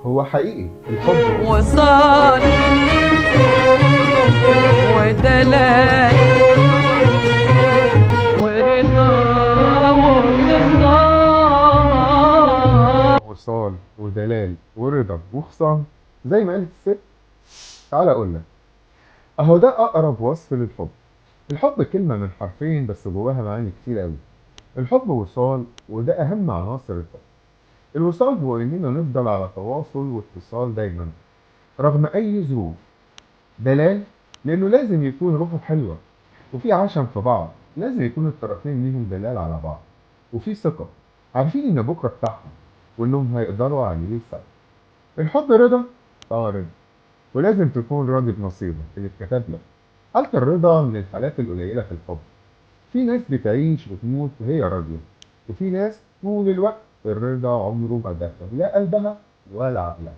هو حقيقي الحب وصال ودلال ورضا وخصام. وصال ودلال ورضا وخصام زي ما قالت الست. تعال اقول لك، اهو ده اقرب وصف للحب. الحب كلمة من حرفين بس جواها معاني كتير قوي. الحب وصال، وده اهم عناصر الحب. الوصال هو اننا نفضل على تواصل واتصال دايما رغم اي ظروف. دلال، لانه لازم يكون روحه حلوة وفي عشم في بعض، لازم يكون الطرفين ليهم دلال على بعض. وفي ثقة، عارفين ان بكرة بتاعهم وانهم هيقدروا عليه سوا. الحب رضا، رضا، ولازم تكون راضي بنصيبك اللي اتكتب لك. حالة الرضا من الحالات القليلة في الحب. في ناس بتعيش وتموت وهي راضية، وفي ناس طول الوقت الرضا عمره ما دخل لا قلبها ولا عقلها.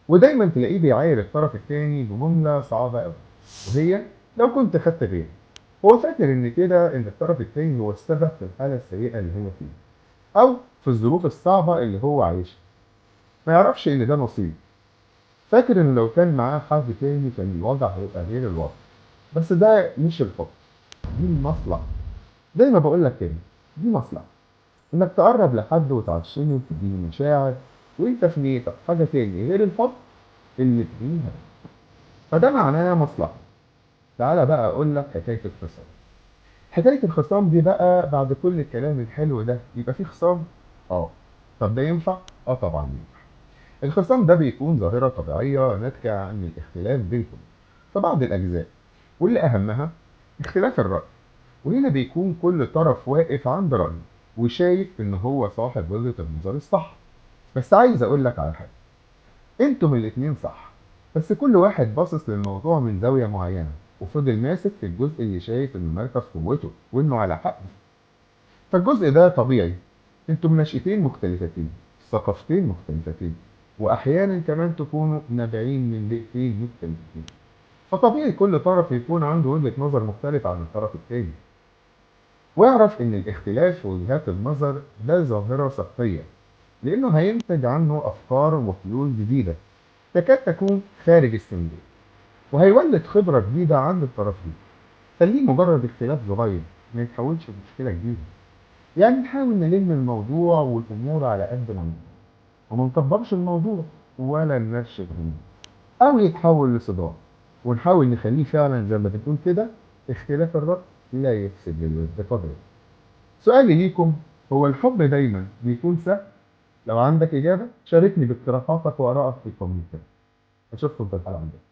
ودايما تلاقيه بيعاير الطرف التاني بجملة صعبة قوي، وهي لو كنت خدت غيري. هو فاكر ان كده ان الطرف التاني هو السبب في الحالة السيئة اللي هو فيها، او في الظروف الصعبة اللي هو عايشها. ما يعرفش ان ده نصيب. فاكر ان لو كان معاه حد تاني كان الوضع هيبقى غير الوضع. بس ده مش الحب، دي المصلحة. زي ما بقول لك كده، دي مصلحة. انك تقرب لحد وتعشمه وتديله مشاعر، وانت في نيتك حاجة تاني غير الحب اللي تديها، فده معناه مصلحة. تعالى بقى اقول لك حكاية الخصام. حكاية الخصام دي بقى بعد كل الكلام الحلو ده يبقى في خصام؟ اه. طب ده ينفع؟ اه طبعا ينفع. الخصام ده بيكون ظاهرة طبيعية ناتجة عن الاختلاف بينكم في بعض الأجزاء، واللي أهمها اختلاف الرأي. وهنا بيكون كل طرف واقف عند رأيه وشايف إن هو صاحب وجهة النظر الصح. بس عايز أقول لك على حاجة، انتم الاتنين صح، بس كل واحد باصص للموضوع من زاوية معينة، وفضل ماسك في الجزء اللي شايف إنه مركز قوته وإنه على حق. فالجزء ده طبيعي. انتم نشأتين مختلفتين، ثقافتين مختلفتين، واحيانا كمان تكونوا نابعين من بيئتين مختلفتين. فطبيعي كل طرف يكون عنده وجهة نظر مختلفة عن الطرف التاني. واعرف ان الاختلاف في وجهات النظر ده ظاهرة سطحية، لانه هينتج عنه افكار وحلول جديدة تكاد تكون خارج الصندوق، وهيولد خبرة جديدة عند الطرفين. خليه مجرد اختلاف صغير، ما يتحولش لمشكلة كبيرة. يعني نحاول نلم الموضوع والأمور على قد ما نقدر، وما نكبرش الموضوع ولا ننشف منه أو يتحول لصدام. ونحاول نخليه فعلا زي ما بتقول كده اختلاف الرأي لا يفسد للود قدر. سؤالي ليكم، هو الحب دايما بيكون سهل؟ لو عندك إجابة شاركني باقتراحاتك وآرائك في الكومنتات. أشوفكم في الحلقة الجاية.